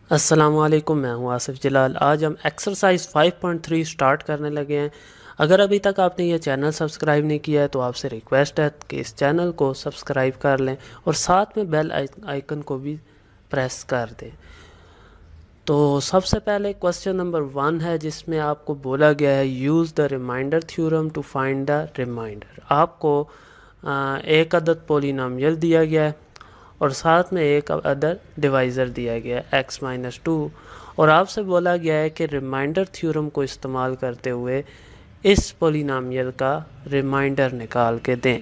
अस्सलामुअलैकुम, मैं हूं आसिफ जलाल। आज हम एक्सरसाइज 5.3 स्टार्ट करने लगे हैं। अगर अभी तक आपने ये चैनल सब्सक्राइब नहीं किया है तो आपसे रिक्वेस्ट है कि इस चैनल को सब्सक्राइब कर लें और साथ में बेल आइकन को भी प्रेस कर दें। तो सबसे पहले क्वेश्चन नंबर 1 है जिसमें आपको बोला गया है use the reminder theorem to find the reminder. आपको एक अदद पोलिनोमियल दिया गया है और साथ में एक अदर डिवाइज़र दिया गया है x-2 और आपसे बोला गया है कि रिमाइंडर थ्योरम को इस्तेमाल करते हुए इस पोलिनोमियल का रिमाइंडर निकाल के दें।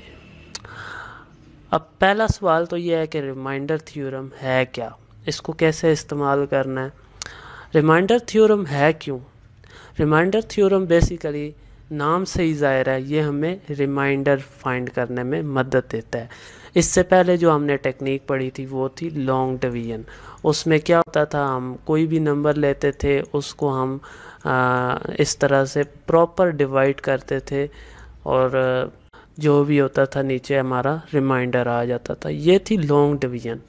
अब पहला सवाल तो ये है कि रिमाइंडर थ्योरम है क्या, इसको कैसे इस्तेमाल करना है। रिमाइंडर थ्योरम है क्यों? रिमाइंडर थ्योरम बेसिकली नाम से ही ज़ाहिर है ये हमें रिमाइंडर फाइंड करने में मदद देता है। इससे पहले जो हमने टेक्निक पढ़ी थी वो थी लॉन्ग डिवीजन। उसमें क्या होता था, हम कोई भी नंबर लेते थे उसको हम इस तरह से प्रॉपर डिवाइड करते थे और जो भी होता था नीचे हमारा रिमाइंडर आ जाता था। ये थी लॉन्ग डिवीजन।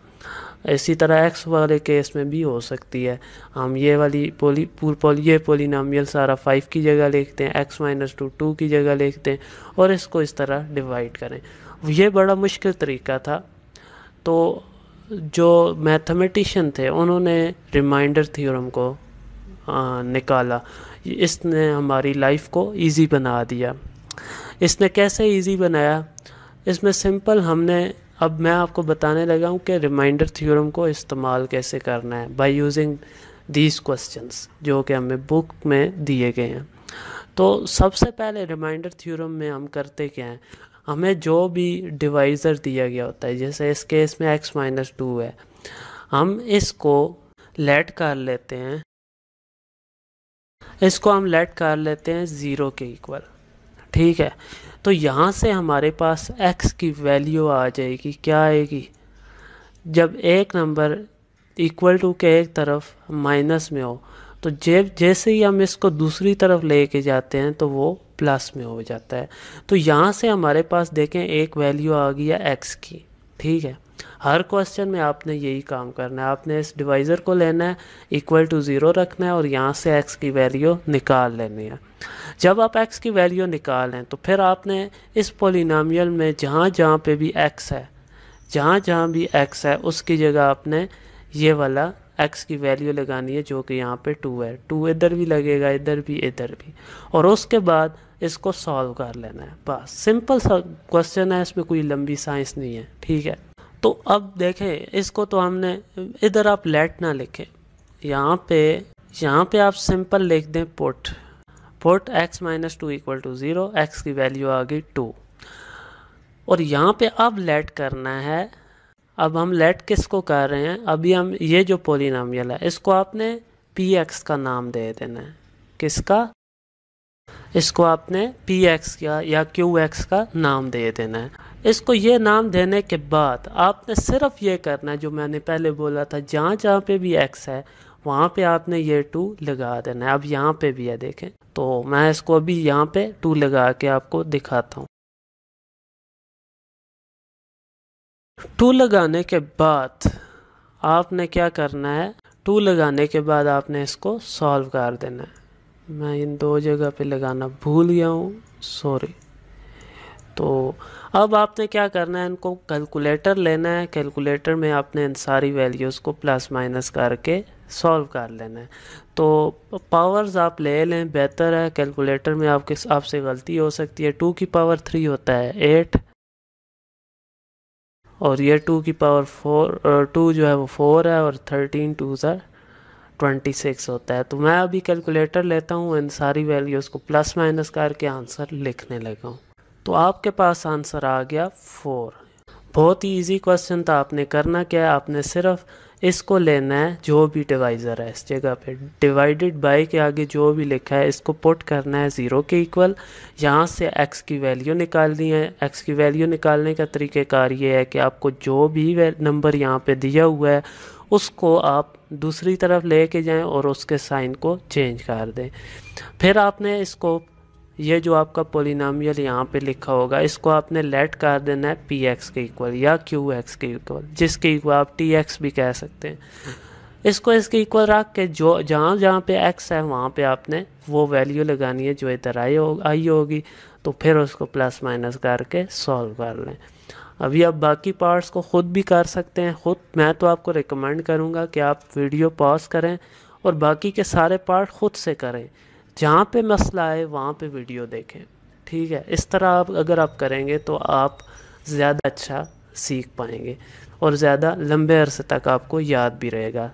इसी तरह एक्स वाले केस में भी हो सकती है। हम ये वाली ये पोलिनोमियल सारा 5 की जगह लिखते हैं, x-2 2 की जगह लिखते हैं और इसको इस तरह डिवाइड करें। ये बड़ा मुश्किल तरीका था, तो जो मैथमेटिशियन थे उन्होंने रिमाइंडर थ्योरम को निकाला। इसने हमारी लाइफ को इजी बना दिया। इसने कैसे इजी बनाया? इसमें सिंपल हमने अब मैं आपको बताने लगा हूँ कि रिमाइंडर थ्योरम को इस्तेमाल कैसे करना है बाय यूजिंग दीज क्वेश्चंस जो कि हमें बुक में दिए गए हैं। तो सबसे पहले रिमाइंडर थ्योरम में हम करते क्या हैं, हमें जो भी डिवाइज़र दिया गया होता है, जैसे इस केस में x-2 है, हम इसको लेट कर लेते हैं, ज़ीरो के इक्वल। ठीक है, तो यहाँ से हमारे पास x की वैल्यू आ जाएगी। क्या आएगी? जब एक नंबर इक्वल टू के एक तरफ माइनस में हो तो जैसे ही हम इसको दूसरी तरफ लेके जाते हैं तो वो प्लस में हो जाता है। तो यहाँ से हमारे पास देखें एक वैल्यू आ गई है x की। ठीक है, हर क्वेश्चन में आपने यही काम करना है, आपने इस डिवाइज़र को लेना है, इक्वल टू ज़ीरो रखना है और यहाँ से x की वैल्यू निकाल लेनी है। जब आप x की वैल्यू निकालें तो फिर आपने इस पोलिनोमियल में जहाँ जहाँ पे भी x है, जहाँ जहाँ भी x है उसकी जगह आपने ये वाला x की वैल्यू लगानी है जो कि यहाँ पे 2 है। 2 इधर भी लगेगा, इधर भी, और उसके बाद इसको सॉल्व कर लेना है। बस सिंपल सा क्वेश्चन है, इसमें कोई लंबी साइंस नहीं है। ठीक है, तो अब देखें इसको, तो हमने इधर आप लेट ना लिखें, यहाँ पे आप सिंपल लिख दें put x-2 equal to 0, x की वैल्यू आ गई 2 और यहाँ पे अब लेट करना है। अब हम लेट किसको कर रहे हैं? अभी हम ये जो पोलिनोमियल है इसको आपने px का नाम दे देना है। किसका? इसको आपने px या qx का नाम दे देना है। इसको ये नाम देने के बाद आपने सिर्फ ये करना है जो मैंने पहले बोला था, जहाँ जहाँ पे भी x है वहाँ पे आपने ये 2 लगा देना है। अब यहाँ पे भी है, देखें, तो मैं इसको अभी यहाँ पे 2 लगा के आपको दिखाता हूँ। 2 लगाने के बाद आपने क्या करना है, 2 लगाने के बाद आपने इसको सॉल्व कर देना है। मैं इन दो जगह पे लगाना भूल गया हूँ, सॉरी। तो अब आपने क्या करना है, इनको कैलकुलेटर लेना है, कैलकुलेटर में आपने इन सारी वैल्यूज़ को प्लस माइनस करके सॉल्व कर लेना है। तो पावर्स आप ले लें, बेहतर है। कैलकुलेटर में आपसे गलती हो सकती है। 2 की पावर 3 होता है 8 और ये 2 की पावर 4 2 जो है वो 4 है और 13 2 26 होता है। तो मैं अभी कैलकुलेटर लेता हूँ, इन सारी वैल्यूज़ को प्लस माइनस करके आंसर लिखने लगा हूँ। तो आपके पास आंसर आ गया 4। बहुत ही इजी क्वेश्चन था। आपने करना क्या है, आपने सिर्फ इसको लेना है, जो भी डिवाइज़र है इस जगह पे डिवाइडेड बाय के आगे जो भी लिखा है इसको पुट करना है 0 के इक्वल। यहाँ से x की वैल्यू निकालनी है। x की वैल्यू निकालने का तरीक़ेकार ये है कि आपको जो भी नंबर यहाँ पे दिया हुआ है उसको आप दूसरी तरफ लेके जाएं और उसके साइन को चेंज कर दें। फिर आपने इसको, ये जो आपका पोलिनोमियल यहाँ पे लिखा होगा, इसको आपने लेट कर देना है px के इक्वल या qx के इक्वल, जिसके इक्वल आप tx भी कह सकते हैं। इसको इसके इक्वल रख के जो जहाँ जहाँ पे x है वहाँ पे आपने वो वैल्यू लगानी है जो इधर आई होगी, तो फिर उसको प्लस माइनस करके सॉल्व कर लें। अभी आप बाकी पार्ट्स को ख़ुद भी कर सकते हैं खुद, मैं तो आपको रिकमेंड करूँगा कि आप वीडियो पॉज करें और बाकी के सारे पार्ट खुद से करें, जहाँ पे मसला आए वहाँ पे वीडियो देखें। ठीक है, इस तरह आप अगर आप करेंगे तो आप ज़्यादा अच्छा सीख पाएंगे और ज़्यादा लंबे अरसे तक आपको याद भी रहेगा।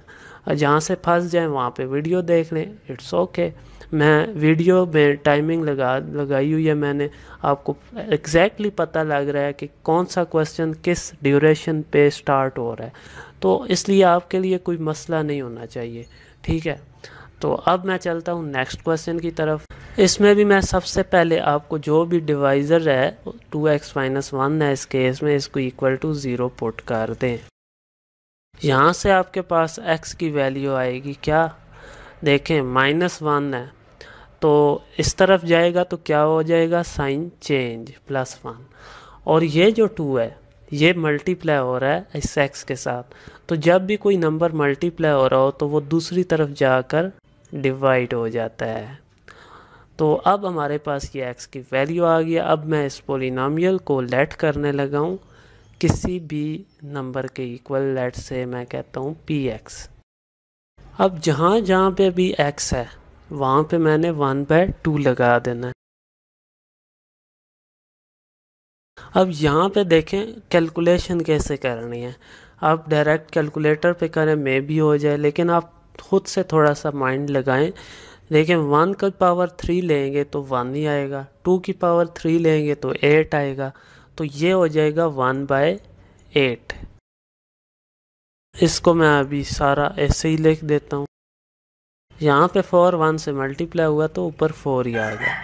जहाँ से फंस जाए वहाँ पे वीडियो देख लें, इट्स ओके। मैं वीडियो में टाइमिंग लगाई हुई है मैंने, आपको एग्जैक्टली पता लग रहा है कि कौन सा क्वेश्चन किस ड्यूरेशन पे स्टार्ट हो रहा है, तो इसलिए आपके लिए कोई मसला नहीं होना चाहिए। ठीक है, तो अब मैं चलता हूँ नेक्स्ट क्वेश्चन की तरफ। इसमें भी मैं सबसे पहले आपको जो भी डिवाइज़र है 2x-1 है इस केस में, इसको इक्वल टू 0 पुट कर दें। यहाँ से आपके पास x की वैल्यू आएगी क्या, देखें -1 है तो इस तरफ जाएगा तो क्या हो जाएगा, साइन चेंज +1। और ये जो 2 है ये मल्टीप्लाई हो रहा है इस x के साथ, तो जब भी कोई नंबर मल्टीप्लाई हो रहा हो तो वो दूसरी तरफ जाकर डिवाइड हो जाता है। तो अब हमारे पास ये x की वैल्यू आ गया। अब मैं इस पोलिनोमियल को लेट करने लगा हूँ किसी भी नंबर के इक्वल, लेट से मैं कहता हूँ px। अब जहाँ जहाँ पे भी x है वहाँ पे मैंने 1/2 लगा देना है। अब यहाँ पे देखें कैलकुलेशन कैसे करनी है, आप डायरेक्ट कैलकुलेटर पे करें मे भी हो जाए, लेकिन आप खुद से थोड़ा सा माइंड लगाएं। देखें 1 की पावर 3 लेंगे तो 1 ही आएगा, 2 की पावर 3 लेंगे तो 8 आएगा, तो ये हो जाएगा 1/8। इसको मैं अभी सारा ऐसे ही लिख देता हूँ। यहाँ पे 4 1 से मल्टीप्लाई हुआ तो ऊपर 4 ही आ गया।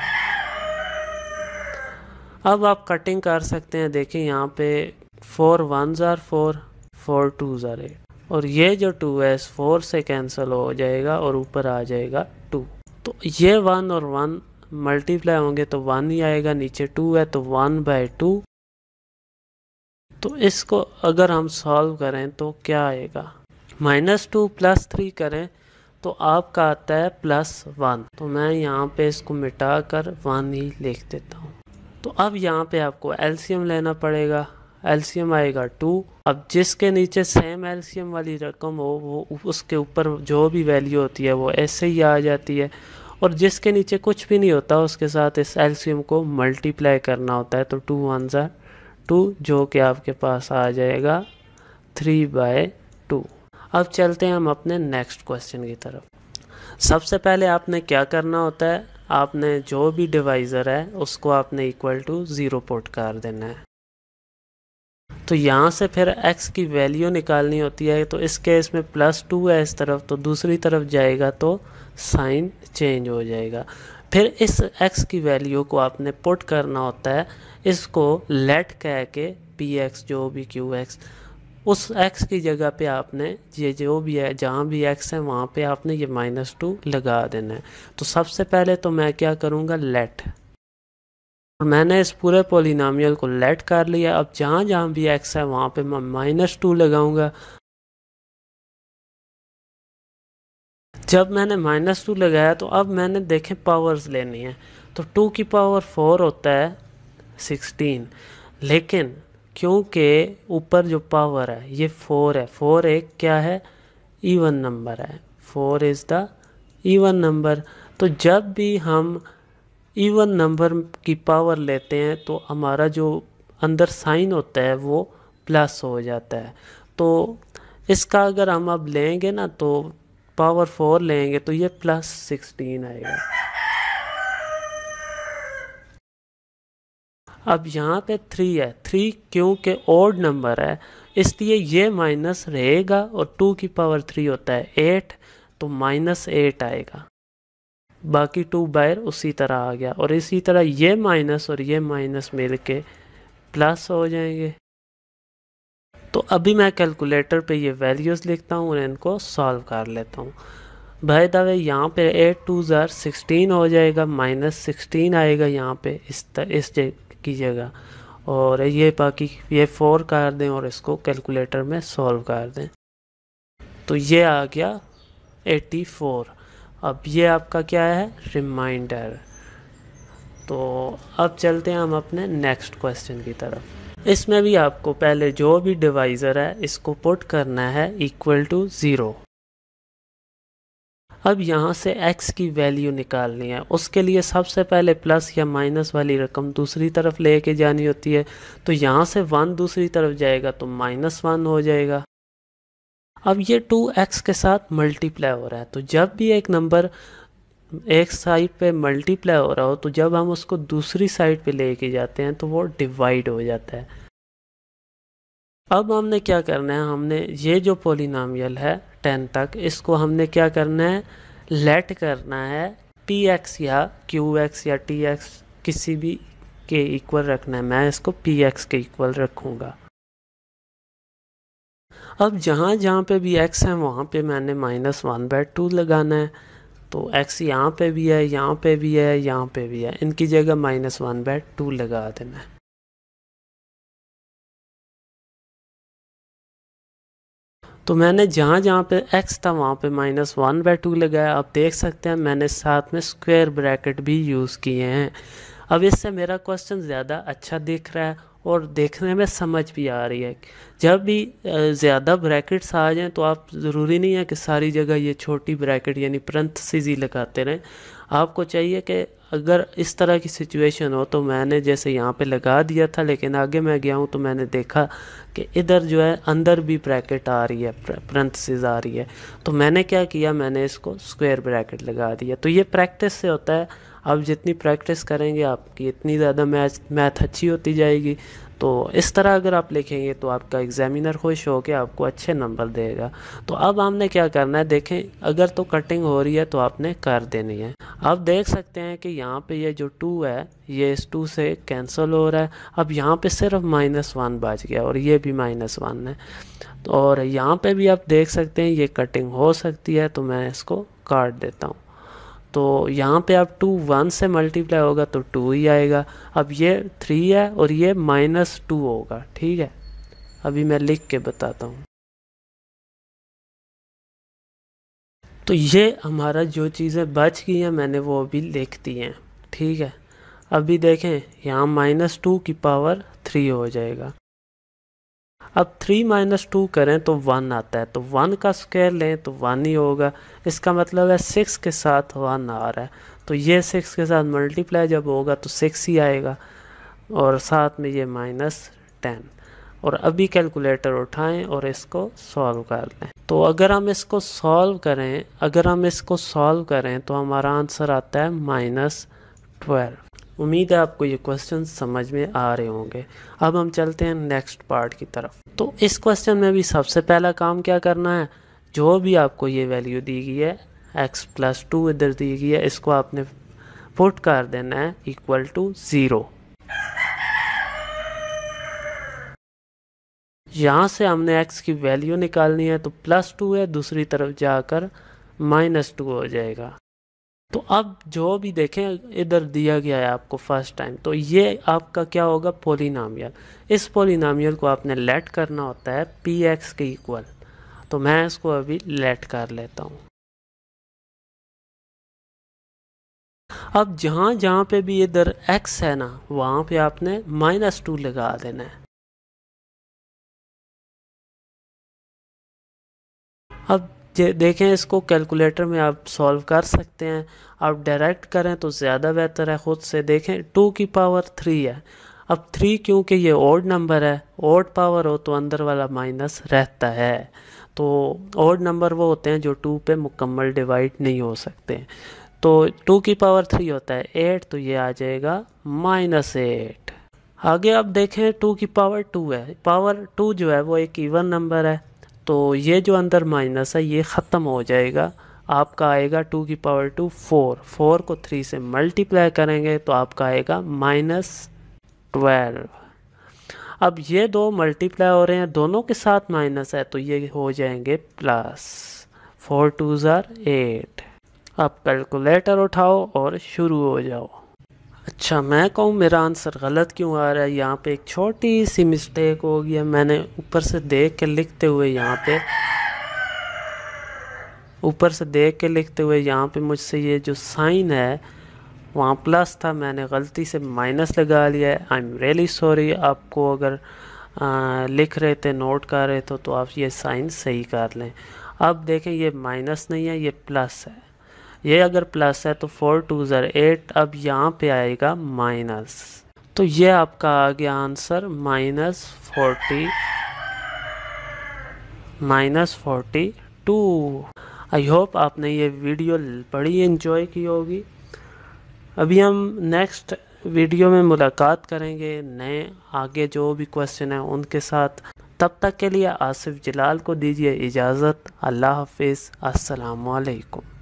अब आप कटिंग कर सकते हैं, देखिए यहाँ पे 4 1s are 4, 4 2s are 8, और ये जो 2 है 4 से कैंसिल हो जाएगा और ऊपर आ जाएगा 2। तो ये 1 और 1 मल्टीप्लाई होंगे तो 1 ही आएगा, नीचे 2 है तो 1/2। तो इसको अगर हम सॉल्व करें तो क्या आएगा, -2 + 3 करें तो आपका आता है +1। तो मैं यहाँ पे इसको मिटा कर 1 ही लिख देता हूँ। तो अब यहाँ पे आपको एलसीएम लेना पड़ेगा, एलसीएम आएगा 2। अब जिसके नीचे सेम एलसीएम वाली रकम हो वो उसके ऊपर जो भी वैल्यू होती है वो ऐसे ही आ जाती है, और जिसके नीचे कुछ भी नहीं होता उसके साथ इस एलसीएम को मल्टीप्लाई करना होता है। तो 2 1s are 2 जो कि आपके पास आ जाएगा 3/2। अब चलते हैं हम अपने नेक्स्ट क्वेश्चन की तरफ। सबसे पहले आपने क्या करना होता है, आपने जो भी डिवाइज़र है उसको आपने इक्वल टू 0 पुट कर देना है। तो यहाँ से फिर x की वैल्यू निकालनी होती है, तो इस केस में +2 है इस तरफ, तो दूसरी तरफ जाएगा तो साइन चेंज हो जाएगा। फिर इस x की वैल्यू को आपने पुट करना होता है, इसको लेट कह के px जो भी qx, उस x की जगह पे आपने ये जो भी है जहाँ भी x है वहाँ पे आपने ये -2 लगा देना है। तो सबसे पहले तो मैं क्या करूँगा, लेट, और मैंने इस पूरे पोलिनोमियल को लेट कर लिया। अब जहाँ जहाँ भी x है वहाँ पे मैं -2 लगाऊंगा। जब मैंने -2 लगाया तो अब मैंने देखें पावर्स लेनी है, तो 2 की पावर 4 होता है 16, लेकिन क्योंकि ऊपर जो पावर है ये 4 है, 4 एक क्या है, इवन नंबर है, 4 इज़ द इवन नंबर। तो जब भी हम इवन नंबर की पावर लेते हैं तो हमारा जो अंदर साइन होता है वो प्लस हो जाता है। तो इसका अगर हम अब लेंगे ना तो पावर 4 लेंगे तो ये +16 आएगा। अब यहाँ पे 3 है, 3 क्योंकि ओड नंबर है इसलिए ये माइनस रहेगा, और 2 की पावर 3 होता है 8, तो -8 आएगा। बाकी 2 बाहर उसी तरह आ गया, और इसी तरह ये माइनस और ये माइनस मिल के प्लस हो जाएंगे। तो अभी मैं कैलकुलेटर पे ये वैल्यूज़ लिखता हूँ और इनको सॉल्व कर लेता हूँ। बाय द वे यहाँ पे 8 2s are 16 हो जाएगा, -16 आएगा यहाँ पे इस की जगह, और ये बाकी ये 4 कर दें और इसको कैलकुलेटर में सॉल्व कर दें। तो ये आ गया 84। अब ये आपका क्या है, रिमाइंडर। तो अब चलते हैं हम अपने नेक्स्ट क्वेश्चन की तरफ। इसमें भी आपको पहले जो भी डिवाइज़र है इसको पुट करना है इक्वल टू 0। अब यहाँ से x की वैल्यू निकालनी है, उसके लिए सबसे पहले प्लस या माइनस वाली रकम दूसरी तरफ लेके जानी होती है। तो यहाँ से 1 दूसरी तरफ जाएगा तो -1 हो जाएगा। अब ये 2x के साथ मल्टीप्लाई हो रहा है, तो जब भी एक नंबर एक साइड पे मल्टीप्लाई हो रहा हो तो जब हम उसको दूसरी साइड पे लेके जाते हैं तो वो डिवाइड हो जाता है। अब हमने क्या करना है, हमने ये जो पोलिनोमियल है 10 तक, इसको हमने क्या करना है, लेट करना है px या qx या tx किसी भी के इक्वल रखना है। मैं इसको px के इक्वल रखूँगा। अब जहाँ जहाँ पे भी x है वहाँ पे मैंने -1/2 लगाना है। तो x यहाँ पे भी है, यहाँ पे भी है, यहाँ पे भी है, इनकी जगह -1/2 लगा देना है। तो मैंने जहाँ जहाँ पे x था वहाँ पे -1/2 लगाया। अब देख सकते हैं मैंने साथ में स्क्वायर ब्रैकेट भी यूज़ किए हैं। अब इससे मेरा क्वेश्चन ज़्यादा अच्छा दिख रहा है और देखने में समझ भी आ रही है। जब भी ज़्यादा ब्रैकेट्स आ जाएं तो आप ज़रूरी नहीं है कि सारी जगह ये छोटी ब्रैकेट यानी पेरेंथेसिस ही लगाते रहें। आपको चाहिए कि अगर इस तरह की सिचुएशन हो, तो मैंने जैसे यहाँ पे लगा दिया था लेकिन आगे मैं गया हूँ तो मैंने देखा कि इधर जो है अंदर भी ब्रैकेट आ रही है, पेरेंथेसिस आ रही है। तो मैंने क्या किया, मैंने इसको स्क्वायर ब्रैकेट लगा दिया। तो ये प्रैक्टिस से होता है। आप जितनी प्रैक्टिस करेंगे आपकी इतनी ज़्यादा मैथ अच्छी होती जाएगी। तो इस तरह अगर आप लिखेंगे तो आपका एग्जामिनर खुश हो के आपको अच्छे नंबर देगा। तो अब हमने क्या करना है, देखें अगर तो कटिंग हो रही है तो आपने कर देनी है। आप देख सकते हैं कि यहाँ पे ये जो 2 है ये इस 2 से कैंसिल हो रहा है। अब यहाँ पे सिर्फ -1 बच गया और ये भी -1 है। तो और यहाँ पे भी आप देख सकते हैं ये कटिंग हो सकती है, तो मैं इसको काट देता हूँ। तो यहाँ पे अब 2 1 से मल्टीप्लाई होगा तो 2 ही आएगा। अब ये 3 है और ये -2 होगा। ठीक है, अभी मैं लिख के बताता हूँ। तो ये हमारा जो चीज़ें बच गई हैं मैंने वो अभी लिख दी हैं। ठीक है, अभी देखें यहाँ -2 की पावर 3 हो जाएगा। अब 3 - 2 करें तो 1 आता है, तो 1 का स्क्वायर लें तो 1 ही होगा। इसका मतलब है 6 के साथ 1 आ रहा है, तो ये 6 के साथ मल्टीप्लाई जब होगा तो 6 ही आएगा और साथ में ये -10। और अभी कैलकुलेटर उठाएं और इसको सॉल्व कर लें। तो अगर हम इसको सॉल्व करें तो हमारा आंसर आता है -12। उम्मीद है आपको ये क्वेश्चन समझ में आ रहे होंगे। अब हम चलते हैं नेक्स्ट पार्ट की तरफ। तो इस क्वेश्चन में भी सबसे पहला काम क्या करना है, जो भी आपको ये वैल्यू दी गई है x+2 इधर दी गई है, इसको आपने पुट कर देना है इक्वल टू 0। यहाँ से हमने x की वैल्यू निकालनी है, तो +2 है, दूसरी तरफ जाकर -2 हो जाएगा। तो अब जो भी देखें इधर दिया गया है आपको फर्स्ट टाइम, तो ये आपका क्या होगा, पोलिनोमियल। इस पोलिनोमियल को आपने लेट करना होता है px के इक्वल। तो मैं इसको अभी लेट कर लेता हूँ। अब जहाँ जहाँ पे भी इधर x है ना, वहाँ पे आपने -2 लगा देना है। अब देखें इसको कैलकुलेटर में आप सॉल्व कर सकते हैं। आप डायरेक्ट करें तो ज़्यादा बेहतर है, ख़ुद से देखें। 2 की पावर 3 है। अब 3 क्योंकि ये ओड नंबर है, ओड पावर हो तो अंदर वाला माइनस रहता है। तो ओड नंबर वो होते हैं जो 2 पे मुकम्मल डिवाइड नहीं हो सकते। तो 2 की पावर 3 होता है 8, तो ये आ जाएगा -8। आगे आप देखें 2 की पावर 2 है। पावर 2 जो है वो एक इवन नंबर है, तो ये जो अंदर माइनस है ये ख़त्म हो जाएगा। आपका आएगा 2 की पावर 2 4। 4 को 3 से मल्टीप्लाई करेंगे तो आपका आएगा -12। अब ये दो मल्टीप्लाई हो रहे हैं, दोनों के साथ माइनस है, तो ये हो जाएंगे प्लस। 4 2 8। अब कैलकुलेटर उठाओ और शुरू हो जाओ। अच्छा, मैं कहूँ मेरा आंसर गलत क्यों आ रहा है, यहाँ पे एक छोटी सी मिस्टेक हो गई है। मैंने ऊपर से देख के लिखते हुए यहाँ पे ऊपर से देख के लिखते हुए यहाँ पे मुझसे ये जो साइन है वहाँ प्लस था, मैंने गलती से माइनस लगा लिया है। I am really sorry. आपको अगर लिख रहे थे, नोट कर रहे थे, तो आप ये साइन सही कर लें। अब देखें ये माइनस नहीं है, ये प्लस है। ये अगर प्लस है तो 4 2 ज़र 8, अब यहाँ पे आएगा माइनस। तो ये आपका आ गया आंसर -42। आई होप आपने ये वीडियो बड़ी एंजॉय की होगी। अभी हम नेक्स्ट वीडियो में मुलाकात करेंगे नए आगे जो भी क्वेश्चन है उनके साथ। तब तक के लिए आसिफ जलाल को दीजिए इजाज़त। अल्लाह हाफिज़। अस्सलामु अलैकुम।